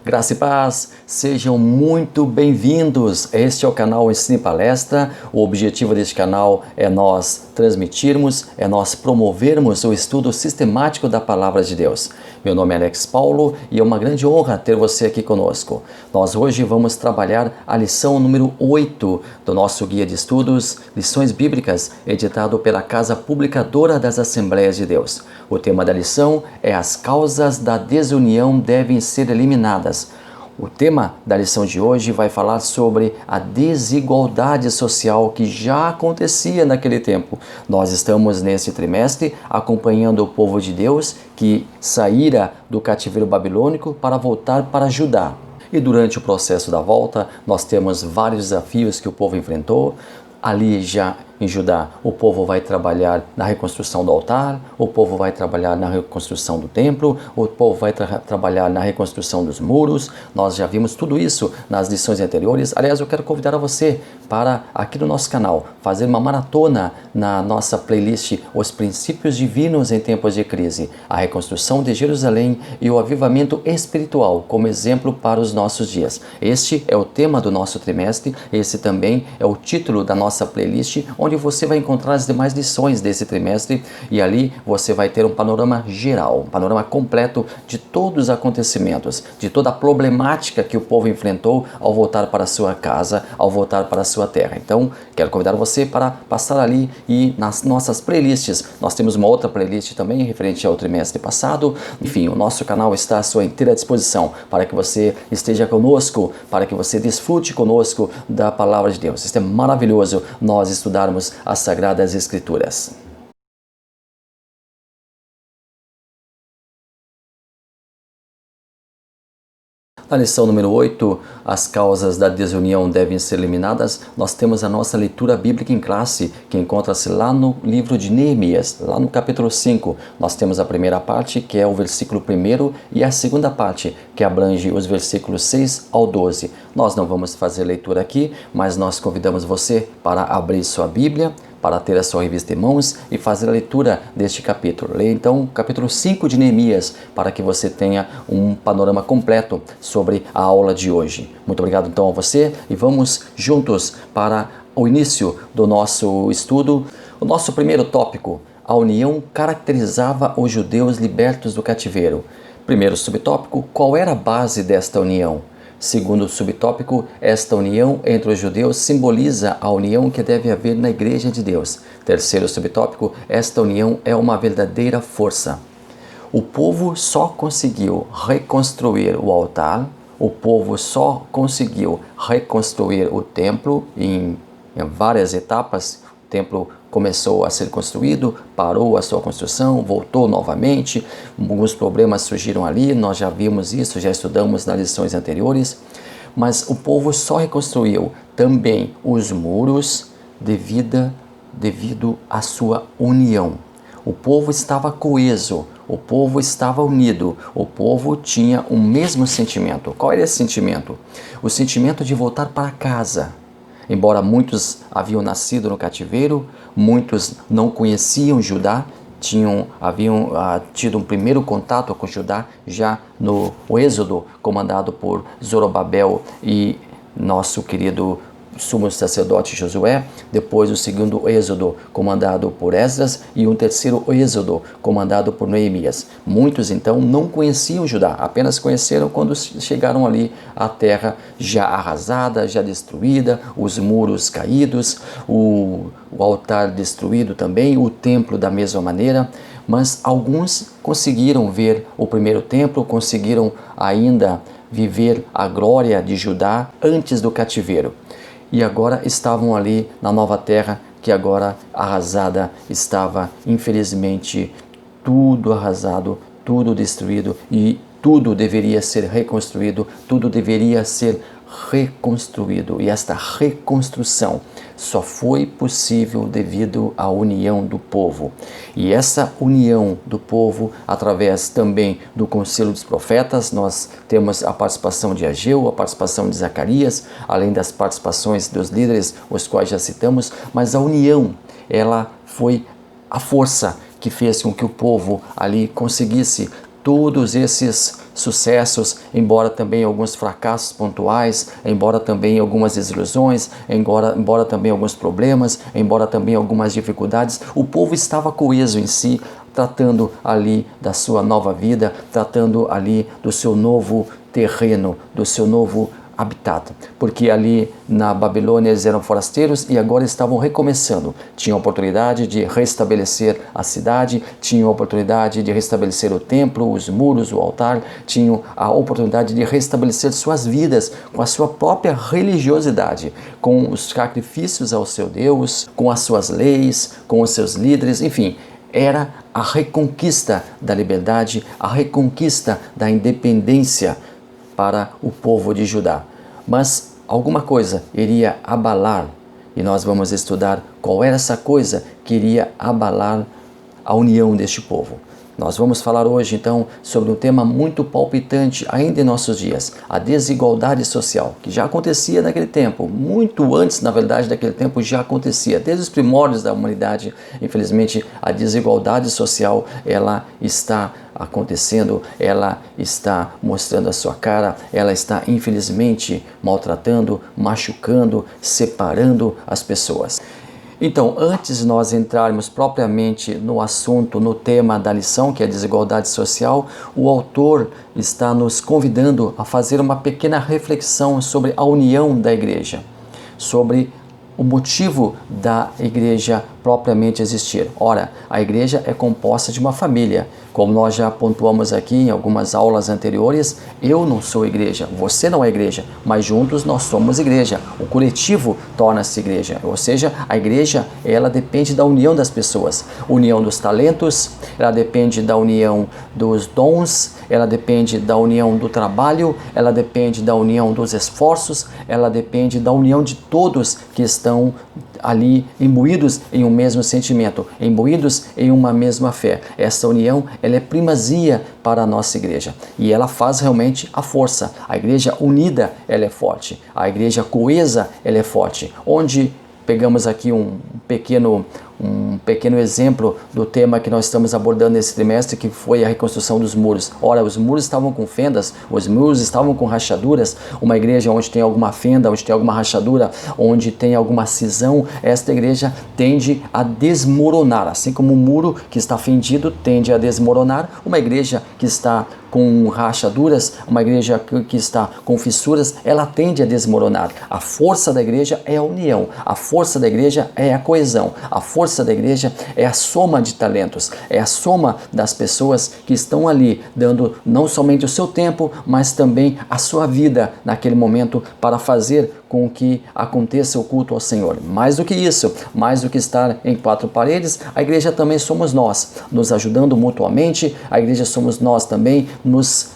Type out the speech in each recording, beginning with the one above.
Graça e paz, sejam muito bem-vindos. Este é o canal Ensino e Palestra. O objetivo deste canal é nós transmitirmos, é nós promovermos o estudo sistemático da Palavra de Deus. Meu nome é Alex Paulo e é uma grande honra ter você aqui conosco. Nós hoje vamos trabalhar a lição número 8 do nosso guia de estudos, Lições Bíblicas, editado pela Casa Publicadora das Assembleias de Deus. O tema da lição é As causas da desunião devem ser eliminadas. O tema da lição de hoje vai falar sobre a desigualdade social que já acontecia naquele tempo. Nós estamos nesse trimestre acompanhando o povo de Deus que saíra do cativeiro babilônico para voltar para Judá. E durante o processo da volta, nós temos vários desafios que o povo enfrentou. Ali já em Judá, o povo vai trabalhar na reconstrução do altar, o povo vai trabalhar na reconstrução do templo, o povo vai trabalhar na reconstrução dos muros. Nós já vimos tudo isso nas lições anteriores. Aliás, eu quero convidar a você para, aqui no nosso canal, fazer uma maratona na nossa playlist Os Princípios Divinos em Tempos de Crise, a reconstrução de Jerusalém e o avivamento espiritual como exemplo para os nossos dias. Este é o tema do nosso trimestre, esse também é o título da nossa playlist, onde você vai encontrar as demais lições desse trimestre e ali você vai ter um panorama geral, um panorama completo de todos os acontecimentos, de toda a problemática que o povo enfrentou ao voltar para a sua casa, ao voltar para a sua terra. Então, quero convidar você para passar ali e nas nossas playlists. Nós temos uma outra playlist também referente ao trimestre passado. Enfim, o nosso canal está à sua inteira disposição para que você esteja conosco, para que você desfrute conosco da Palavra de Deus. Isso é maravilhoso nós estudarmos as Sagradas Escrituras. Na lição número 8, as causas da desunião devem ser eliminadas, nós temos a nossa leitura bíblica em classe, que encontra-se lá no livro de Neemias, lá no capítulo 5. Nós temos a primeira parte, que é o versículo 1, e a segunda parte, que abrange os versículos 6 ao 12. Nós não vamos fazer leitura aqui, mas nós convidamos você para abrir sua Bíblia, para ter a sua revista em mãos e fazer a leitura deste capítulo. Leia então o capítulo 5 de Neemias para que você tenha um panorama completo sobre a aula de hoje. Muito obrigado então a você e vamos juntos para o início do nosso estudo. O nosso primeiro tópico, a união caracterizava os judeus libertos do cativeiro. Primeiro subtópico, qual era a base desta união? Segundo subtópico, esta união entre os judeus simboliza a união que deve haver na Igreja de Deus. Terceiro subtópico, esta união é uma verdadeira força. O povo só conseguiu reconstruir o altar, o povo só conseguiu reconstruir o templo em várias etapas. O templo começou a ser construído, parou a sua construção, voltou novamente, alguns problemas surgiram ali, nós já vimos isso, já estudamos nas lições anteriores, mas o povo só reconstruiu também os muros devido à sua união. O povo estava coeso, o povo estava unido, o povo tinha o mesmo sentimento. Qual era esse sentimento? O sentimento de voltar para casa. Embora muitos haviam nascido no cativeiro, muitos não conheciam Judá, haviam tido um primeiro contato com Judá já no Êxodo, comandado por Zorobabel e nosso querido sumo sacerdote Josué, depois o segundo êxodo comandado por Esdras e um terceiro êxodo comandado por Neemias. Muitos então não conheciam Judá, apenas conheceram quando chegaram ali à terra já arrasada, já destruída, os muros caídos, o altar destruído também, o templo da mesma maneira, mas alguns conseguiram ver o primeiro templo, conseguiram ainda viver a glória de Judá antes do cativeiro. E agora estavam ali na nova terra, que agora arrasada estava, infelizmente, tudo arrasado, tudo destruído e tudo deveria ser reconstruído, tudo deveria ser reconstruído. E esta reconstrução só foi possível devido à união do povo. E essa união do povo, através também do Conselho dos Profetas, nós temos a participação de Ageu, a participação de Zacarias, além das participações dos líderes, os quais já citamos, mas a união, ela foi a força que fez com que o povo ali conseguisse todos esses sucessos, embora também alguns fracassos pontuais, embora também algumas desilusões, embora também alguns problemas, embora também algumas dificuldades, o povo estava coeso em si, tratando ali da sua nova vida, tratando ali do seu novo terreno, do seu novo habitat, porque ali na Babilônia eles eram forasteiros e agora estavam recomeçando. Tinham a oportunidade de restabelecer a cidade, tinham a oportunidade de restabelecer o templo, os muros, o altar, tinham a oportunidade de restabelecer suas vidas com a sua própria religiosidade, com os sacrifícios ao seu Deus, com as suas leis, com os seus líderes, enfim. Era a reconquista da liberdade, a reconquista da independência para o povo de Judá. Mas alguma coisa iria abalar, e nós vamos estudar qual era essa coisa que iria abalar a união deste povo. Nós vamos falar hoje, então, sobre um tema muito palpitante ainda em nossos dias, a desigualdade social, que já acontecia naquele tempo, muito antes, na verdade, daquele tempo já acontecia, desde os primórdios da humanidade. Infelizmente, a desigualdade social, ela está acontecendo, ela está mostrando a sua cara, ela está, infelizmente, maltratando, machucando, separando as pessoas. Então, antes de nós entrarmos propriamente no assunto, no tema da lição, que é a desigualdade social, o autor está nos convidando a fazer uma pequena reflexão sobre a união da igreja, sobre o motivo da igreja propriamente existir. Ora, a igreja é composta de uma família. Como nós já pontuamos aqui em algumas aulas anteriores, eu não sou igreja, você não é igreja, mas juntos nós somos igreja. O coletivo torna-se igreja, ou seja, a igreja, ela depende da união das pessoas, união dos talentos, ela depende da união dos dons, ela depende da união do trabalho, ela depende da união dos esforços, ela depende da união de todos que estão ali imbuídos em um mesmo sentimento, imbuídos em uma mesma fé. Essa união, ela é primazia para a nossa igreja e ela faz realmente a força. A igreja unida, ela é forte. A igreja coesa, ela é forte. Onde pegamos aqui um pequeno exemplo do tema que nós estamos abordando nesse trimestre, que foi a reconstrução dos muros. Ora, os muros estavam com fendas, os muros estavam com rachaduras. Uma igreja onde tem alguma fenda, onde tem alguma rachadura, onde tem alguma cisão, esta igreja tende a desmoronar. Assim como um muro que está fendido tende a desmoronar, uma igreja que está com rachaduras, uma igreja que está com fissuras, ela tende a desmoronar. A força da igreja é a união, a força da igreja é a coesão, a força da igreja é a soma de talentos, é a soma das pessoas que estão ali dando não somente o seu tempo, mas também a sua vida naquele momento para fazer com que aconteça o culto ao Senhor. Mais do que isso, mais do que estar em quatro paredes, a igreja também somos nós, nos ajudando mutuamente, a igreja somos nós também, nos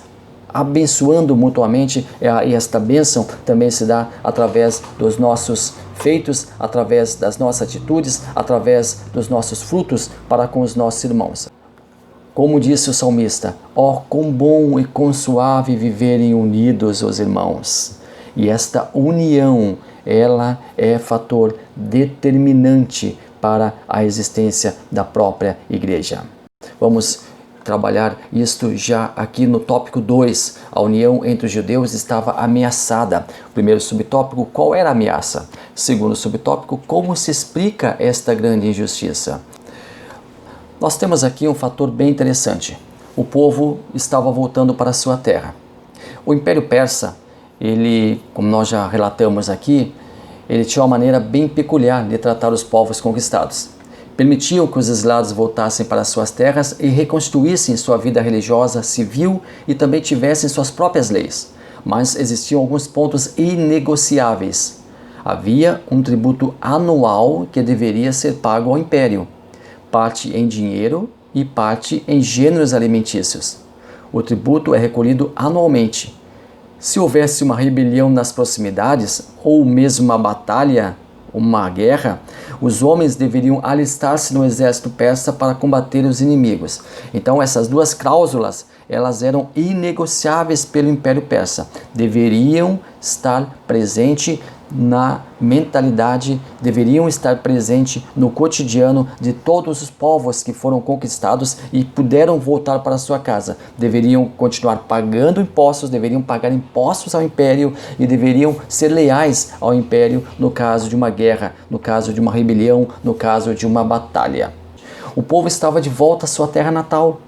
abençoando mutuamente, e esta bênção também se dá através dos nossos feitos, através das nossas atitudes, através dos nossos frutos para com os nossos irmãos. Como disse o salmista, ó, quão bom e quão suave viverem unidos os irmãos. E esta união, ela é fator determinante para a existência da própria igreja. Vamos trabalhar isto já aqui no tópico 2. A união entre os judeus estava ameaçada. Primeiro subtópico, qual era a ameaça? Segundo subtópico, como se explica esta grande injustiça? Nós temos aqui um fator bem interessante. O povo estava voltando para a sua terra. O Império Persa, ele, como nós já relatamos aqui, ele tinha uma maneira bem peculiar de tratar os povos conquistados. Permitiam que os exilados voltassem para suas terras e reconstruíssem sua vida religiosa, civil e também tivessem suas próprias leis. Mas existiam alguns pontos inegociáveis. Havia um tributo anual que deveria ser pago ao império, parte em dinheiro e parte em gêneros alimentícios. O tributo é recolhido anualmente. Se houvesse uma rebelião nas proximidades, ou mesmo uma batalha, uma guerra, os homens deveriam alistar-se no exército persa para combater os inimigos. Então essas duas cláusulas, elas eram inegociáveis pelo Império Persa. Deveriam estar presentes na mentalidade, deveriam estar presentes no cotidiano de todos os povos que foram conquistados e puderam voltar para sua casa. Deveriam continuar pagando impostos, deveriam pagar impostos ao império e deveriam ser leais ao império no caso de uma guerra, no caso de uma rebelião, no caso de uma batalha. O povo estava de volta à sua terra natal.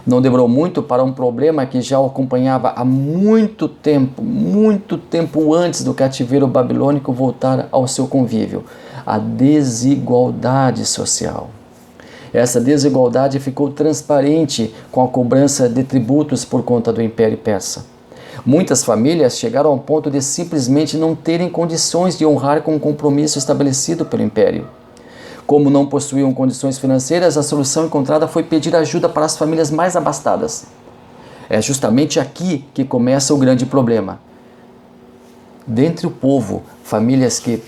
Não demorou muito para um problema que já o acompanhava há muito tempo antes do cativeiro babilônico voltar ao seu convívio: a desigualdade social. Essa desigualdade ficou transparente com a cobrança de tributos por conta do Império Persa. Muitas famílias chegaram ao ponto de simplesmente não terem condições de honrar com o compromisso estabelecido pelo Império. Como não possuíam condições financeiras, a solução encontrada foi pedir ajuda para as famílias mais abastadas. É justamente aqui que começa o grande problema. Dentre o povo, famílias que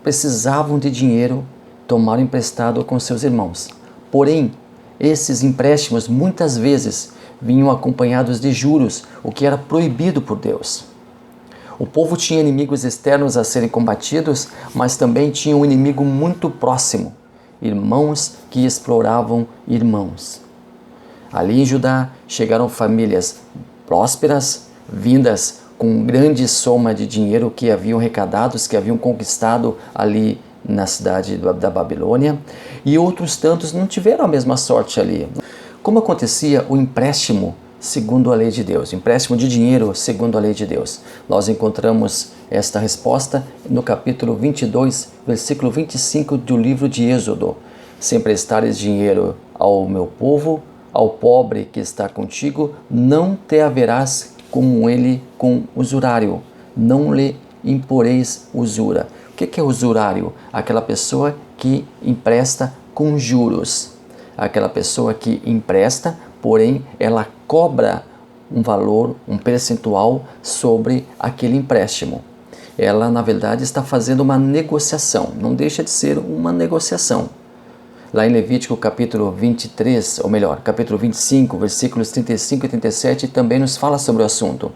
precisavam de dinheiro tomaram emprestado com seus irmãos. Porém, esses empréstimos muitas vezes vinham acompanhados de juros, o que era proibido por Deus. O povo tinha inimigos externos a serem combatidos, mas também tinha um inimigo muito próximo: irmãos que exploravam irmãos. Ali em Judá chegaram famílias prósperas, vindas com grande soma de dinheiro que haviam arrecadados, que haviam conquistado ali na cidade da Babilônia, e outros tantos não tiveram a mesma sorte ali. Como acontecia o empréstimo segundo a lei de Deus, empréstimo de dinheiro segundo a lei de Deus? Nós encontramos esta resposta no capítulo 22, versículo 25 do livro de Êxodo. Se emprestares dinheiro ao meu povo, ao pobre que está contigo, não te haverás como ele com usurário, não lhe imporeis usura. O que é usurário? Aquela pessoa que empresta com juros. Aquela pessoa que empresta, porém ela cobra um valor, um percentual sobre aquele empréstimo. Ela, na verdade, está fazendo uma negociação, não deixa de ser uma negociação. Lá em Levítico capítulo 23, ou melhor, capítulo 25, versículos 35 e 37, também nos fala sobre o assunto.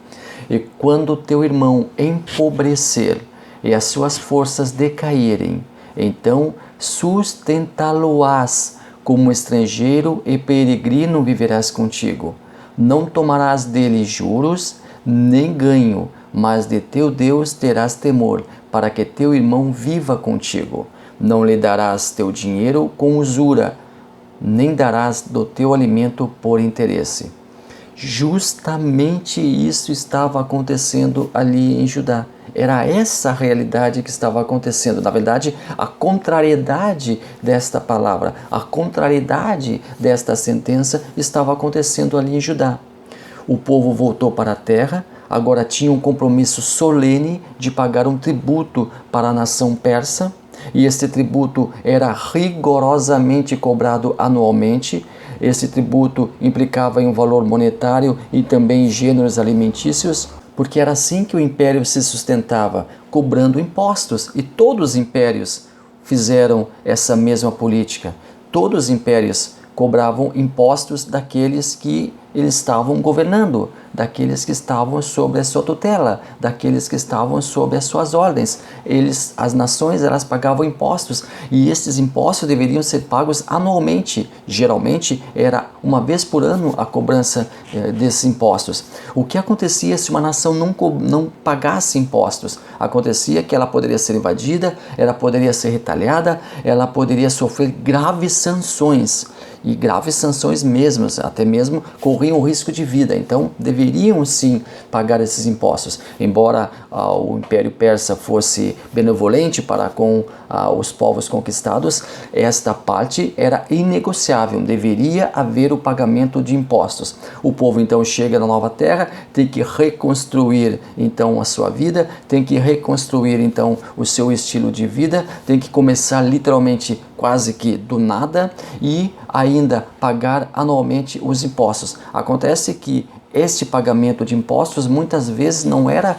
E quando teu irmão empobrecer e as suas forças decaírem, então sustentá-lo-ás como estrangeiro e peregrino viverás contigo. Não tomarás dele juros, nem ganho, mas de teu Deus terás temor, para que teu irmão viva contigo. Não lhe darás teu dinheiro com usura, nem darás do teu alimento por interesse. Justamente isso estava acontecendo ali em Judá. Era essa a realidade que estava acontecendo. Na verdade, a contrariedade desta palavra, a contrariedade desta sentença estava acontecendo ali em Judá. O povo voltou para a terra, agora tinha um compromisso solene de pagar um tributo para a nação persa, e esse tributo era rigorosamente cobrado anualmente. Esse tributo implicava em um valor monetário e também em gêneros alimentícios, porque era assim que o império se sustentava, cobrando impostos. E todos os impérios fizeram essa mesma política. Todos os impérios cobravam impostos daqueles que eles estavam governando, daqueles que estavam sob a sua tutela, daqueles que estavam sob as suas ordens. As nações, elas pagavam impostos, e esses impostos deveriam ser pagos anualmente. Geralmente era uma vez por ano a cobrança desses impostos. O que acontecia se uma nação não pagasse impostos? Acontecia que ela poderia ser invadida, ela poderia ser retalhada, ela poderia sofrer graves sanções. E graves sanções mesmas, até mesmo corriam o risco de vida. Então deveriam sim pagar esses impostos. Embora o Império Persa fosse benevolente para com os povos conquistados, esta parte era inegociável, deveria haver o pagamento de impostos. O povo então chega na nova terra, tem que reconstruir então a sua vida, tem que reconstruir então o seu estilo de vida, tem que começar literalmente quase que do nada e ainda pagar anualmente os impostos. Acontece que este pagamento de impostos muitas vezes não era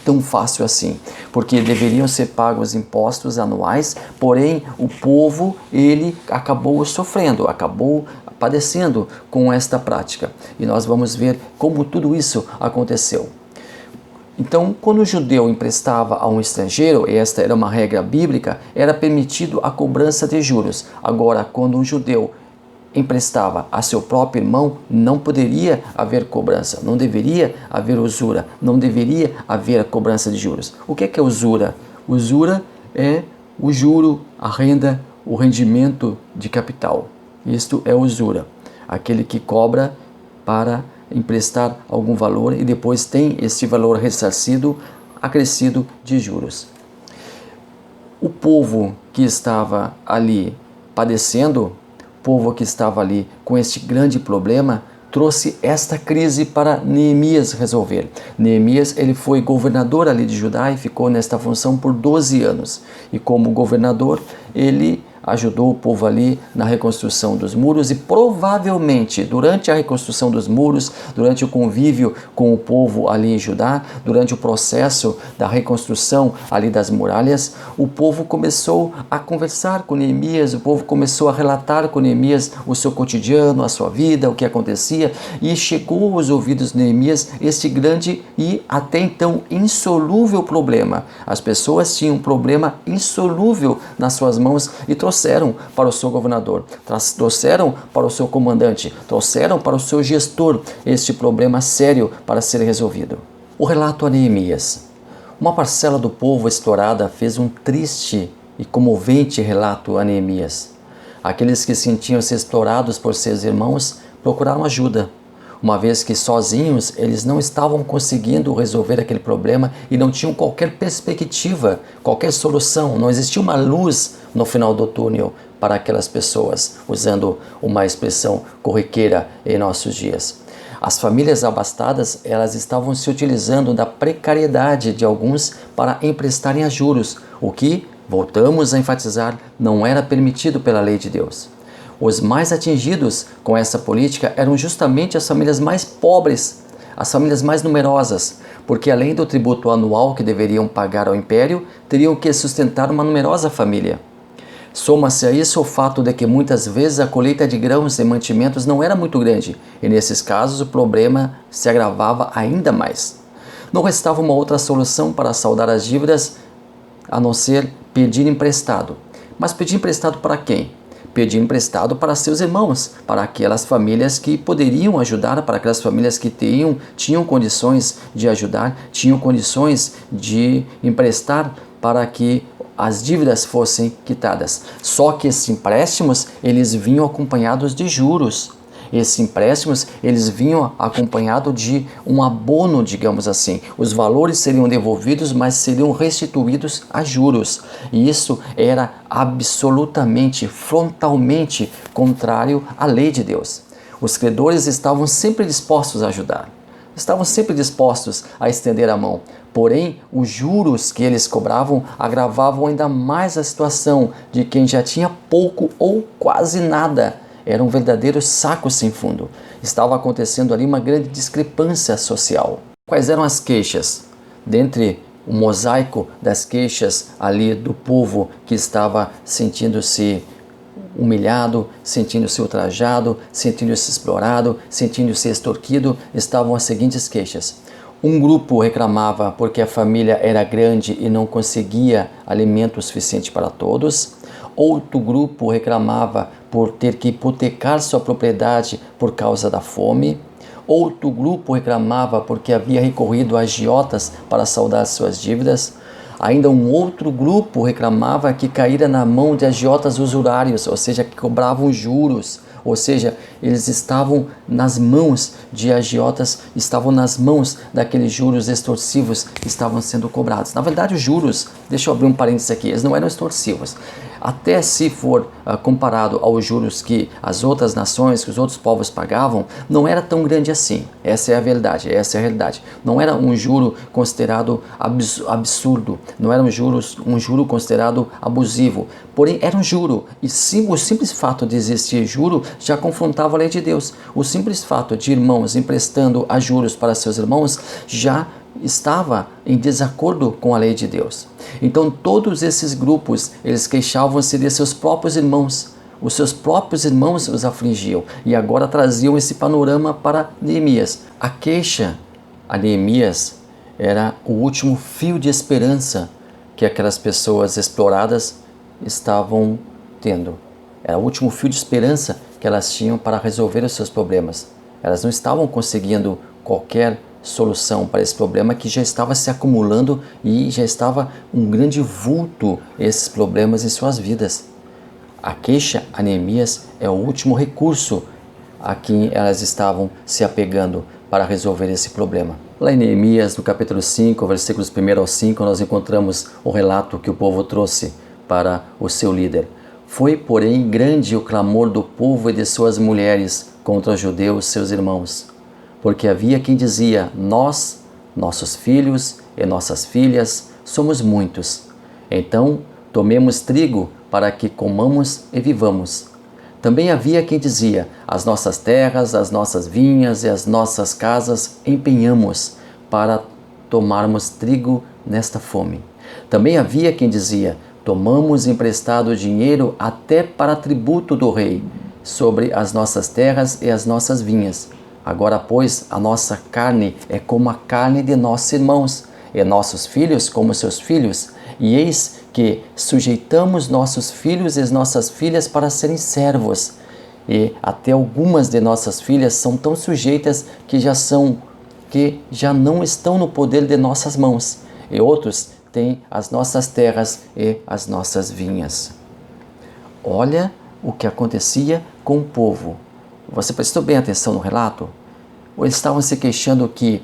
tão fácil assim, porque deveriam ser pagos impostos anuais, porém o povo ele acabou sofrendo, acabou padecendo com esta prática. E nós vamos ver como tudo isso aconteceu. Então, quando o judeu emprestava a um estrangeiro, e esta era uma regra bíblica, era permitido a cobrança de juros. Agora, quando um judeu emprestava a seu próprio irmão, não poderia haver cobrança, não deveria haver usura, não deveria haver a cobrança de juros. O que é usura? Usura é o juro, a renda, o rendimento de capital. Isto é usura. Aquele que cobra para emprestar algum valor e depois tem este valor ressarcido, acrescido de juros. O povo que estava ali padecendo, o povo que estava ali com este grande problema, trouxe esta crise para Neemias resolver. Neemias, ele foi governador ali de Judá e ficou nesta função por 12 anos. E como governador, ele ajudou o povo ali na reconstrução dos muros e provavelmente durante a reconstrução dos muros, durante o convívio com o povo ali em Judá, durante o processo da reconstrução ali das muralhas, o povo começou a conversar com Neemias, o povo começou a relatar com Neemias o seu cotidiano, a sua vida, o que acontecia, e chegou aos ouvidos de Neemias este grande e até então insolúvel problema. As pessoas tinham um problema insolúvel nas suas mãos e trouxeram para o seu governador, trouxeram para o seu comandante, trouxeram para o seu gestor este problema sério para ser resolvido. O relato a Neemias. Uma parcela do povo explorada fez um triste e comovente relato a Neemias. Aqueles que sentiam-se explorados por seus irmãos procuraram ajuda, uma vez que sozinhos eles não estavam conseguindo resolver aquele problema e não tinham qualquer perspectiva, qualquer solução, não existia uma luz no final do túnel para aquelas pessoas, usando uma expressão corriqueira em nossos dias. As famílias abastadas, elas estavam se utilizando da precariedade de alguns para emprestarem a juros, o que, voltamos a enfatizar, não era permitido pela lei de Deus. Os mais atingidos com essa política eram justamente as famílias mais pobres, as famílias mais numerosas, porque além do tributo anual que deveriam pagar ao império, teriam que sustentar uma numerosa família. Soma-se a isso o fato de que muitas vezes a colheita de grãos e mantimentos não era muito grande, e nesses casos o problema se agravava ainda mais. Não restava uma outra solução para saldar as dívidas a não ser pedir emprestado. Mas pedir emprestado para quem? Pedir emprestado para seus irmãos, para aquelas famílias que poderiam ajudar, para aquelas famílias que tinham condições de ajudar, tinham condições de emprestar para que as dívidas fossem quitadas. Só que esses empréstimos, eles vinham acompanhados de juros. Esses empréstimos, eles vinham acompanhados de um abono, digamos assim. Os valores seriam devolvidos, mas seriam restituídos a juros. E isso era absolutamente, frontalmente contrário à lei de Deus. Os credores estavam sempre dispostos a ajudar. Estavam sempre dispostos a estender a mão. Porém, os juros que eles cobravam agravavam ainda mais a situação de quem já tinha pouco ou quase nada. Era um verdadeiro saco sem fundo. Estava acontecendo ali uma grande discrepância social. Quais eram as queixas? Dentre o mosaico das queixas ali do povo que estava sentindo-se humilhado, sentindo-se ultrajado, sentindo-se explorado, sentindo-se extorquido, estavam as seguintes queixas. Um grupo reclamava porque a família era grande e não conseguia alimento suficiente para todos. Outro grupo reclamava por ter que hipotecar sua propriedade por causa da fome. Outro grupo reclamava porque havia recorrido a agiotas para saldar suas dívidas. Ainda um outro grupo reclamava que caíra na mão de agiotas usurários, ou seja, que cobravam juros. Ou seja, eles estavam nas mãos de agiotas, estavam nas mãos daqueles juros extorsivos que estavam sendo cobrados. Na verdade, os juros, deixa eu abrir um parênteses aqui, eles não eram extorsivos. Até se for comparado aos juros que as outras nações, que os outros povos pagavam, não era tão grande assim. Essa é a verdade, essa é a realidade. Não era um juro considerado absurdo, não era um juro considerado abusivo. Porém, era um juro. E o simples fato de existir juro já confrontava a lei de Deus. O simples fato de irmãos emprestando a juros para seus irmãos já estava em desacordo com a lei de Deus. Então todos esses grupos, eles queixavam-se de seus próprios irmãos. Os seus próprios irmãos os afligiam e agora traziam esse panorama para Neemias. A queixa a Neemias era o último fio de esperança que aquelas pessoas exploradas estavam tendo. Era o último fio de esperança que elas tinham para resolver os seus problemas. Elas não estavam conseguindo qualquer solução para esse problema que já estava se acumulando e já estava um grande vulto esses problemas em suas vidas. A queixa, a Neemias, é o último recurso a quem elas estavam se apegando para resolver esse problema. Lá em Neemias, no capítulo 5, versículos 1 ao 5, nós encontramos o relato que o povo trouxe para o seu líder. Foi, porém, grande o clamor do povo e de suas mulheres contra os judeus, seus irmãos, porque havia quem dizia: nós, nossos filhos e nossas filhas, somos muitos. Então, tomemos trigo para que comamos e vivamos. Também havia quem dizia: as nossas terras, as nossas vinhas e as nossas casas empenhamos para tomarmos trigo nesta fome. Também havia quem dizia: tomamos emprestado dinheiro até para tributo do rei sobre as nossas terras e as nossas vinhas. Agora, pois, a nossa carne é como a carne de nossos irmãos, e nossos filhos como seus filhos. E eis que sujeitamos nossos filhos e nossas filhas para serem servos. E até algumas de nossas filhas são tão sujeitas que já não estão no poder de nossas mãos. E outros têm as nossas terras e as nossas vinhas. Olha o que acontecia com o povo. Você prestou bem atenção no relato? Eles estavam se queixando que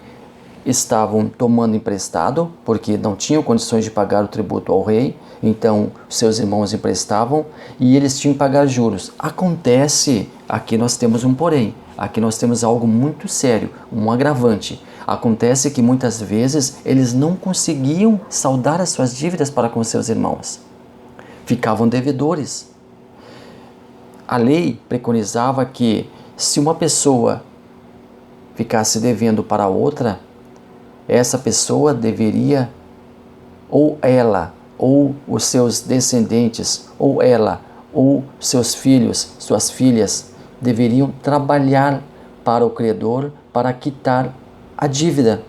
estavam tomando emprestado, porque não tinham condições de pagar o tributo ao rei, então seus irmãos emprestavam e eles tinham que pagar juros. Acontece, aqui nós temos um porém, aqui nós temos algo muito sério, um agravante. Acontece que muitas vezes eles não conseguiam saldar as suas dívidas para com seus irmãos. Ficavam devedores. A lei preconizava que se uma pessoa ficasse devendo para outra, essa pessoa deveria, ou ela, ou os seus descendentes, ou ela, ou seus filhos, suas filhas, deveriam trabalhar para o credor para quitar a dívida.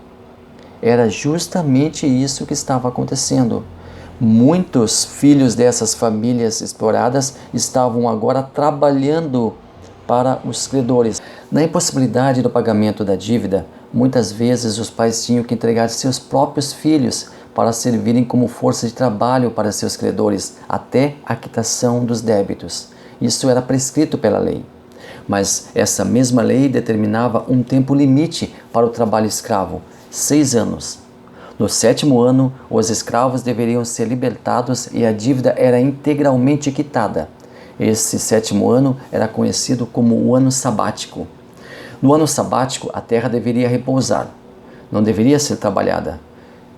Era justamente isso que estava acontecendo. Muitos filhos dessas famílias exploradas estavam agora trabalhando para os credores. Na impossibilidade do pagamento da dívida, muitas vezes os pais tinham que entregar seus próprios filhos para servirem como força de trabalho para seus credores até a quitação dos débitos. Isso era prescrito pela lei. Mas essa mesma lei determinava um tempo limite para o trabalho escravo, 6 anos. No 7º ano, os escravos deveriam ser libertados e a dívida era integralmente quitada. Esse 7º ano era conhecido como o ano sabático. No ano sabático, a terra deveria repousar, não deveria ser trabalhada.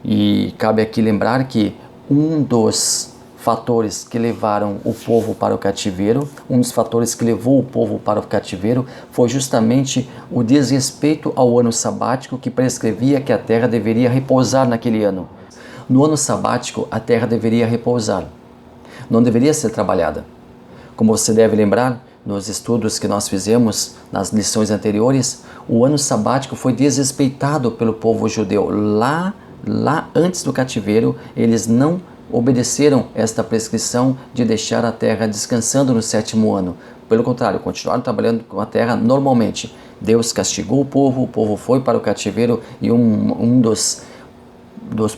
E cabe aqui lembrar que um dos fatores que levaram o povo para o cativeiro, um dos fatores que levou o povo para o cativeiro foi justamente o desrespeito ao ano sabático que prescrevia que a terra deveria repousar naquele ano. No ano sabático, a terra deveria repousar, não deveria ser trabalhada. Como você deve lembrar, nos estudos que nós fizemos nas lições anteriores, o ano sabático foi desrespeitado pelo povo judeu. Lá antes do cativeiro, eles não obedeceram esta prescrição de deixar a terra descansando no 7º ano. Pelo contrário, continuaram trabalhando com a terra normalmente. Deus castigou o povo foi para o cativeiro e um dos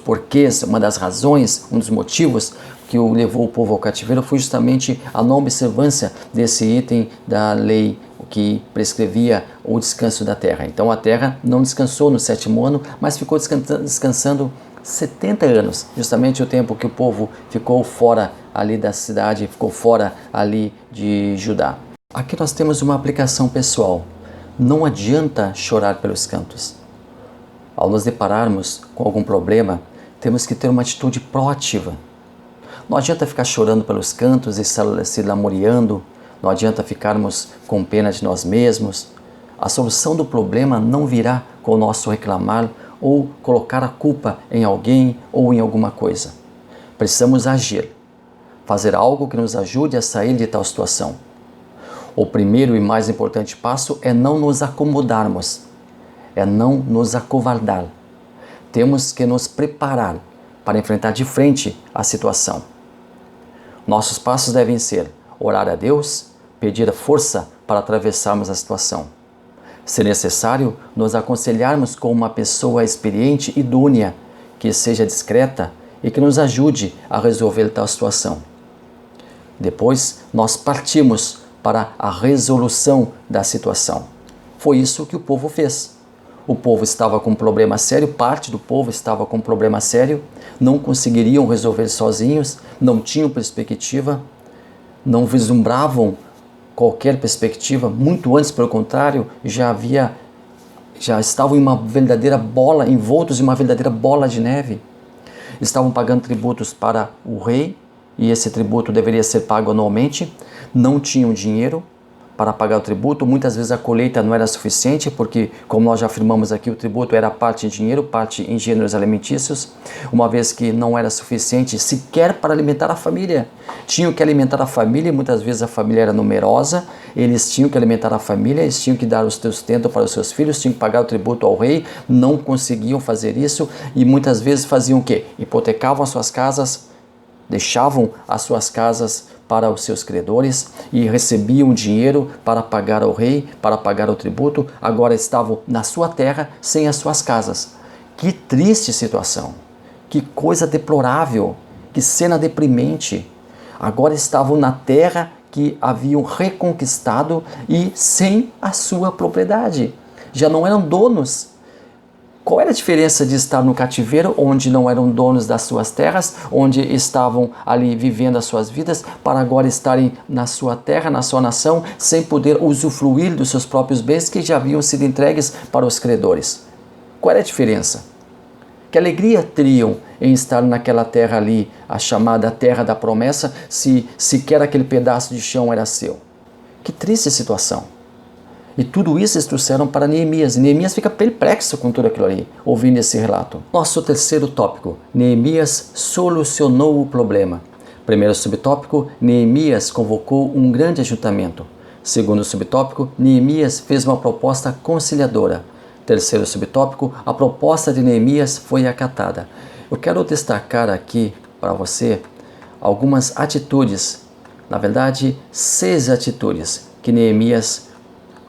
porquês, uma das razões, um dos motivos que levou o povo ao cativeiro foi justamente a não observância desse item da lei que prescrevia o descanso da terra. Então a terra não descansou no 7º ano, mas ficou descansando 70 anos, justamente o tempo que o povo ficou fora ali da cidade, ficou fora ali de Judá. Aqui nós temos uma aplicação pessoal. Não adianta chorar pelos cantos. Ao nos depararmos com algum problema, temos que ter uma atitude proativa. Não adianta ficar chorando pelos cantos e se lamuriando, não adianta ficarmos com pena de nós mesmos. A solução do problema não virá com o nosso reclamar ou colocar a culpa em alguém ou em alguma coisa. Precisamos agir, fazer algo que nos ajude a sair de tal situação. O primeiro e mais importante passo é não nos acomodarmos, é não nos acovardar. Temos que nos preparar para enfrentar de frente a situação. Nossos passos devem ser orar a Deus, pedir a força para atravessarmos a situação. Se necessário, nos aconselharmos com uma pessoa experiente e idônea, que seja discreta e que nos ajude a resolver tal situação. Depois, nós partimos para a resolução da situação. Foi isso que o povo fez. O povo estava com um problema sério, parte do povo estava com um problema sério, não conseguiriam resolver sozinhos, não tinham perspectiva, não vislumbravam qualquer perspectiva, muito antes, pelo contrário, já estavam em uma verdadeira bola, envoltos em uma verdadeira bola de neve. Estavam pagando tributos para o rei, e esse tributo deveria ser pago anualmente, não tinham dinheiro para pagar o tributo, muitas vezes a colheita não era suficiente, porque, como nós já afirmamos aqui, o tributo era parte em dinheiro, parte em gêneros alimentícios, uma vez que não era suficiente sequer para alimentar a família. Tinham que alimentar a família, e muitas vezes a família era numerosa, eles tinham que alimentar a família, eles tinham que dar o sustento para os seus filhos, tinham que pagar o tributo ao rei, não conseguiam fazer isso, e muitas vezes faziam o quê? Hipotecavam as suas casas, deixavam as suas casas para os seus credores e recebiam dinheiro para pagar ao rei, para pagar o tributo. Agora estavam na sua terra sem as suas casas. Que triste situação, que coisa deplorável, que cena deprimente. Agora estavam na terra que haviam reconquistado e sem a sua propriedade. Já não eram donos. Qual era a diferença de estar no cativeiro, onde não eram donos das suas terras, onde estavam ali vivendo as suas vidas, para agora estarem na sua terra, na sua nação, sem poder usufruir dos seus próprios bens que já haviam sido entregues para os credores? Qual era a diferença? Que alegria teriam em estar naquela terra ali, a chamada terra da promessa, se sequer aquele pedaço de chão era seu? Que triste situação. E tudo isso eles trouxeram para Neemias. E Neemias fica perplexo com tudo aquilo ali, ouvindo esse relato. Nosso terceiro tópico, Neemias solucionou o problema. Primeiro subtópico, Neemias convocou um grande ajuntamento. Segundo subtópico, Neemias fez uma proposta conciliadora. Terceiro subtópico, a proposta de Neemias foi acatada. Eu quero destacar aqui para você algumas atitudes, na verdade, 6 atitudes que Neemias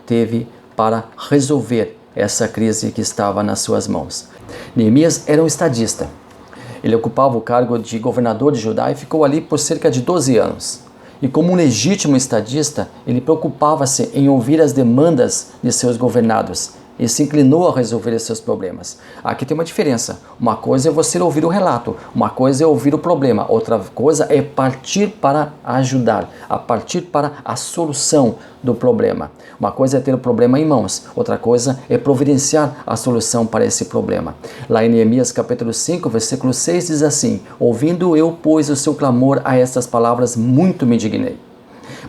teve para resolver essa crise que estava nas suas mãos. Neemias era um estadista. Ele ocupava o cargo de governador de Judá e ficou ali por cerca de 12 anos. E como um legítimo estadista, ele preocupava-se em ouvir as demandas de seus governados e se inclinou a resolver esses seus problemas. Aqui tem uma diferença. Uma coisa é você ouvir o relato, uma coisa é ouvir o problema, outra coisa é partir para ajudar, a partir para a solução do problema. Uma coisa é ter o problema em mãos, outra coisa é providenciar a solução para esse problema. Lá em Neemias capítulo 5, versículo 6 diz assim: ouvindo eu, pois, o seu clamor a estas palavras, muito me indignei.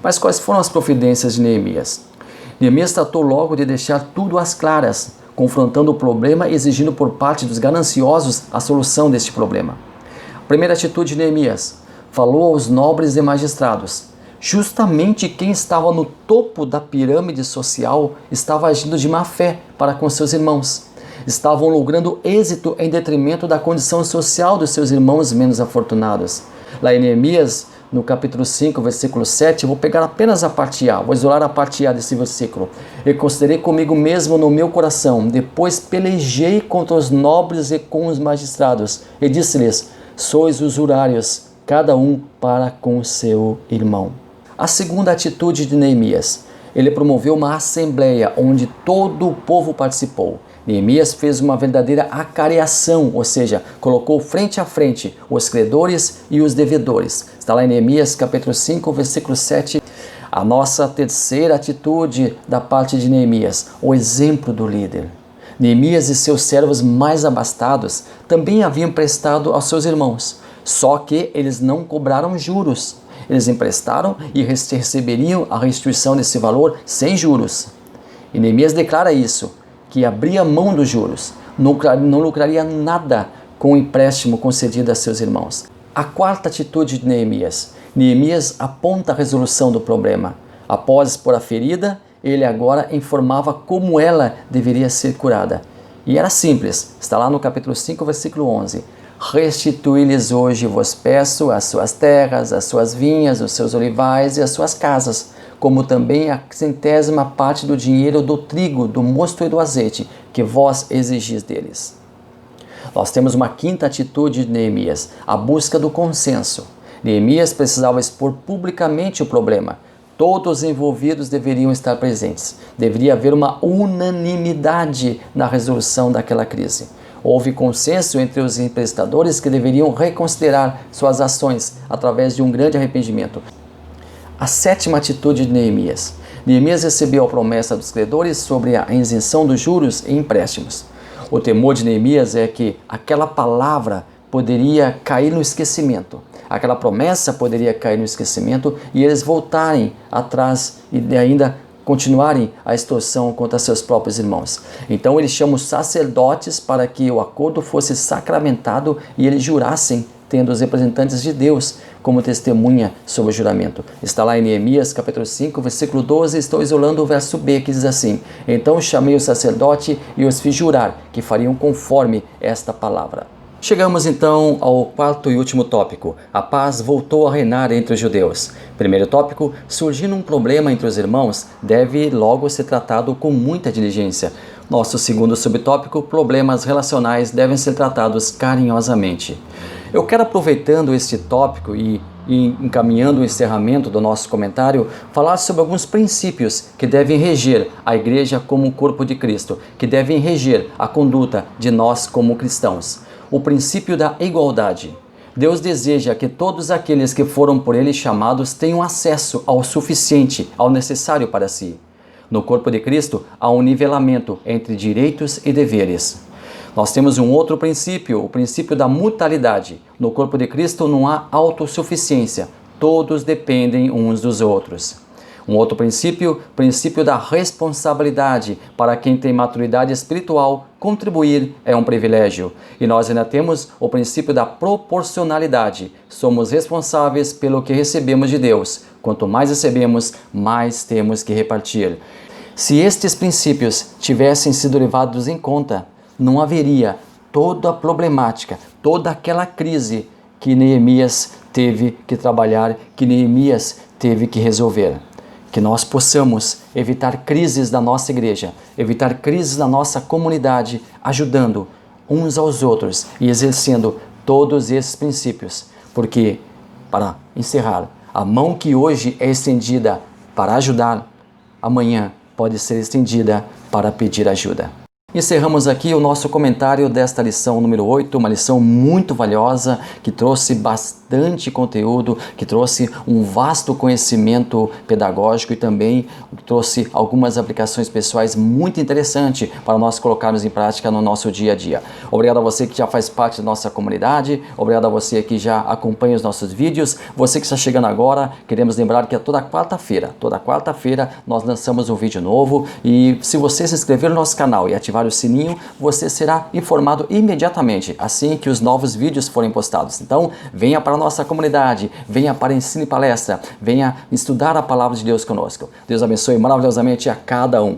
Mas quais foram as providências de Neemias? Neemias tratou logo de deixar tudo às claras, confrontando o problema e exigindo por parte dos gananciosos a solução deste problema. Primeira atitude de Neemias: falou aos nobres e magistrados. Justamente quem estava no topo da pirâmide social estava agindo de má fé para com seus irmãos. Estavam logrando êxito em detrimento da condição social dos seus irmãos menos afortunados. Lá em Neemias, no capítulo 5, versículo 7, eu vou pegar apenas a parte A, vou isolar a parte A desse versículo. Eu considerei comigo mesmo no meu coração, depois pelejei contra os nobres e com os magistrados, e disse-lhes: sois usurários, cada um para com o seu irmão. A segunda atitude de Neemias: ele promoveu uma assembleia onde todo o povo participou. Neemias fez uma verdadeira acareação, ou seja, colocou frente a frente os credores e os devedores. Está lá em Neemias capítulo 5, versículo 7. A nossa terceira atitude da parte de Neemias: o exemplo do líder. Neemias e seus servos mais abastados também haviam prestado aos seus irmãos, só que eles não cobraram juros. Eles emprestaram e receberiam a restituição desse valor sem juros. E Neemias declara isso, que abria mão dos juros, não lucraria nada com o empréstimo concedido a seus irmãos. A quarta atitude de Neemias: Neemias aponta a resolução do problema. Após expor a ferida, ele agora informava como ela deveria ser curada. E era simples, está lá no capítulo 5, versículo 11. Restituí-lhes hoje, vos peço, as suas terras, as suas vinhas, os seus olivais e as suas casas, como também a 100ª parte do dinheiro do trigo, do mosto e do azeite, que vós exigis deles. Nós temos uma quinta atitude de Neemias, a busca do consenso. Neemias precisava expor publicamente o problema. Todos os envolvidos deveriam estar presentes. Deveria haver uma unanimidade na resolução daquela crise. Houve consenso entre os emprestadores que deveriam reconsiderar suas ações através de um grande arrependimento. A 7ª atitude de Neemias. Neemias recebeu a promessa dos credores sobre a isenção dos juros e empréstimos. O temor de Neemias é que aquela palavra poderia cair no esquecimento. Aquela promessa poderia cair no esquecimento e eles voltarem atrás e ainda continuarem a extorsão contra seus próprios irmãos. Então ele chama os sacerdotes para que o acordo fosse sacramentado e eles jurassem, tendo os representantes de Deus como testemunha sobre o juramento. Está lá em Neemias capítulo 5, versículo 12, estou isolando o verso B, que diz assim: então chamei o sacerdote e os fiz jurar que fariam conforme esta palavra. Chegamos então ao 4º e último tópico. A paz voltou a reinar entre os judeus. Primeiro tópico, surgindo um problema entre os irmãos, deve logo ser tratado com muita diligência. Nosso segundo subtópico, problemas relacionais devem ser tratados carinhosamente. Eu quero, aproveitando este tópico e encaminhando o encerramento do nosso comentário, falar sobre alguns princípios que devem reger a igreja como o corpo de Cristo, que devem reger a conduta de nós como cristãos. O princípio da igualdade. Deus deseja que todos aqueles que foram por Ele chamados tenham acesso ao suficiente, ao necessário para si. No corpo de Cristo, há um nivelamento entre direitos e deveres. Nós temos um outro princípio, o princípio da mutualidade. No corpo de Cristo não há autossuficiência, todos dependem uns dos outros. Um outro princípio, princípio da responsabilidade. Para quem tem maturidade espiritual, contribuir é um privilégio. E nós ainda temos o princípio da proporcionalidade. Somos responsáveis pelo que recebemos de Deus. Quanto mais recebemos, mais temos que repartir. Se estes princípios tivessem sido levados em conta, não haveria toda a problemática, toda aquela crise que Neemias teve que trabalhar, que Neemias teve que resolver. Que nós possamos evitar crises da nossa igreja, evitar crises da nossa comunidade, ajudando uns aos outros e exercendo todos esses princípios. Porque, para encerrar, a mão que hoje é estendida para ajudar, amanhã pode ser estendida para pedir ajuda. Encerramos aqui o nosso comentário desta lição número 8, uma lição muito valiosa, que trouxe bastante conteúdo, que trouxe um vasto conhecimento pedagógico e também trouxe algumas aplicações pessoais muito interessantes para nós colocarmos em prática no nosso dia a dia. Obrigado a você que já faz parte da nossa comunidade, obrigado a você que já acompanha os nossos vídeos, você que está chegando agora, queremos lembrar que toda quarta-feira nós lançamos um vídeo novo e se você se inscrever no nosso canal e ativar o sininho, você será informado imediatamente assim que os novos vídeos forem postados. Então, venha para a nossa comunidade, venha para Ensino e Palestra, venha estudar a Palavra de Deus conosco. Deus abençoe maravilhosamente a cada um.